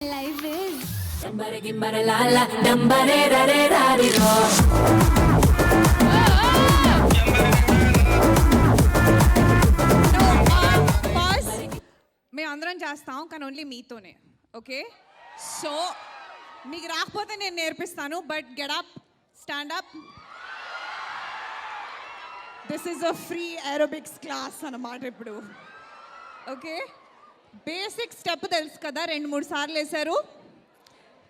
Life is Dambare gimbare la la dambare ra re ra ri ro. Pass మేము అందరం చేస్తాం కానీ only మీతోనే ఓకే సో మీకు రాకపోతే నేను నేర్పిస్తాను but get up stand up this is a free aerobics class అన్నమాట ఇప్పుడు ఓకే బేసిక్ స్టెప్ తెలుసు కదా 2-3 సార్లు వేశారు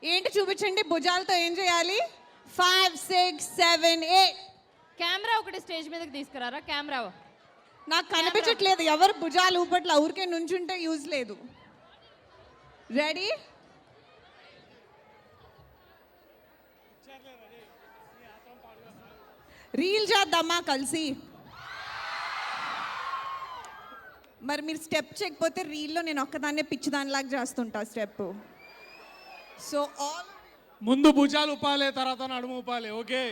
ఏంటి చూపించండి భుజాలతో ఏం చేయాలి 5 6 7 8 కెమెరా ఒకటి స్టేజ్ మీదకి తీసుకురారా కెమెరా నాకు కనిపించట్లేదు ఎవరు భుజాలు ఊపట్ల ఊరికే నుంచుంటే యూజ్ లేదు రెడీ రీల్ చేద్దామా కలిసి మరి మీరు స్టెప్ చేయకపోతే రీల్లో నేను ఒక్కదాన్నే పిచ్చిదానిలాగా చేస్తుంటా స్టెప్ సో ఆల్ ముందు భుజాలు ఉపాలే తర్వాత నడుము ఉపాలే ఓకే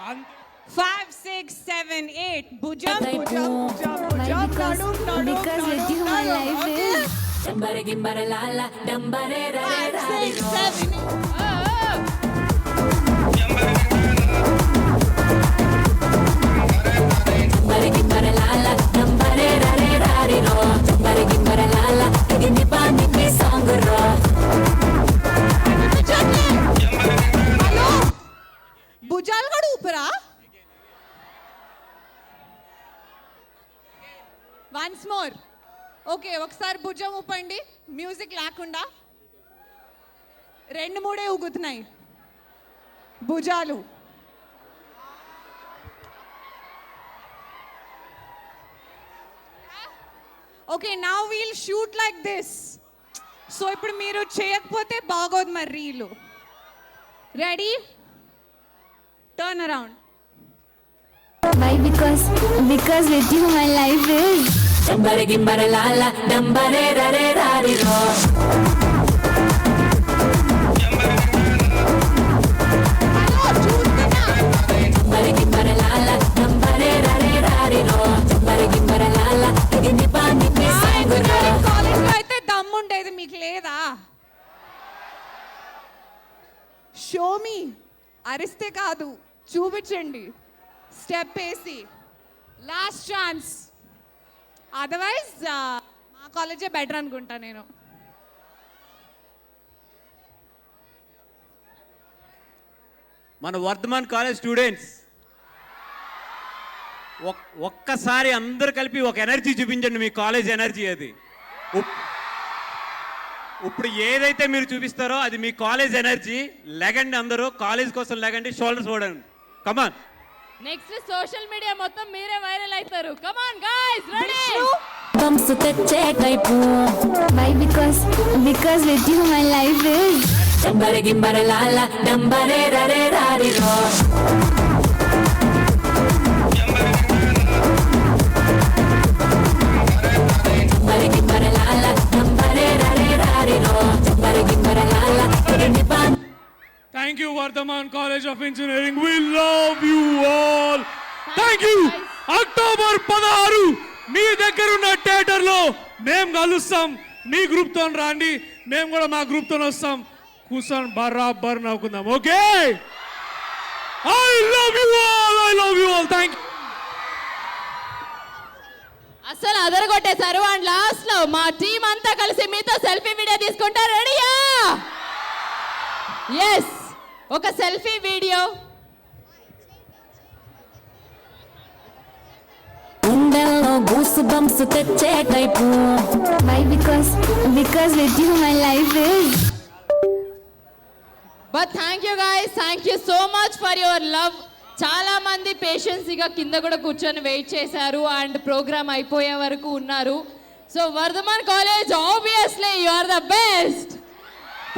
5 6 7 8 భుజం భుజం భుజం why? భుజం Because with you my life is Dambare gimbare la la dambare ra re ra ri 5 6 ro. 7 Dambare gimbare la la dambare ra re ra ri ro. Dambare gimbare la la gini pa ni song ro. Hello భుజాలు కూడా ఊపరా once more okay ఒకసారి భుజం ఊపండి music లేకుండా 2-3 ఊగుతున్నాయి భుజాలు okay now we'll shoot like this so ఇప్పుడు మీరు చేయకపోతే బాగోదు మరి reel ready turn around why? Because with you my life is Dambare gimbare la la dambare ra re ra ri ro. Dambare gimbare la la dambare ra re ra ri ro. Dambare gimbare la la gini pa ni song ro. కాలేజ్లో అయితే దమ్ము ఉండేది మీకు లేదా Xiaomi అరిస్తే కాదు చూపించండి step వేసి లాస్ట్ ఛాన్స్ అదర్వైజ్ మా కాలేజే బెటర్ అనుకుంటా నేను మన వర్ధమాన్ కాలేజ్ స్టూడెంట్స్ ఒక్కసారి అందరు కలిపి ఒక ఎనర్జీ చూపించండి మీ కాలేజ్ ఎనర్జీ అది ఇప్పుడు ఏదైతే మీరు చూపిస్తారో అది మీ కాలేజ్ ఎనర్జీ లెగండి అందరూ కాలేజ్ కోసం లెగండి షోల్డర్స్ ఓడండి కమాన్ నెక్స్ట్ సోషల్ మీడియా మొత్తం మీరే వైరల్ అవుతారు come on guys ready Bamsu teche kaipu. why? Because with you my life is Dambare gimbare la la dambare ra re ra ri ro. Dambare gimbare la la dambare ra re ra ri ro. Dambare gimbare la la gini pa. Thank you Vardhaman college of engineering we love you all thank you October 16 మీ దగ్గర ఉన్న theatre లో మేము కలుస్తాం మీ group తో రండి మేము కూడా మా గ్రూప్ తో వస్తాం కూర్చొని బరాబర్ నవ్వుకుందాం okay I love you all thank అసలు అదరగొట్టేశారు అండ్ లాస్ట్ లో మా టీం అంతా కలిసి మీతో సెల్ఫీ వీడియో తీసుకుంటారు రెడీయా ఎస్ ఒక selfie video Undalo goose bumps teche kaipu. why? Because with you my life is but thank you guys thank you so much for your love చాలా మంది పేషెన్సీగా కింద కూడా కూర్చొని వెయిట్ చేశారు అండ్ ప్రోగ్రామ్ అయిపోయే వరకు ఉన్నారు so Vardhaman college obviously you are the best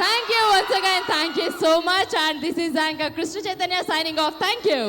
thank you once again thank you so much and this is anchor Krishna Chaitanya signing off thank you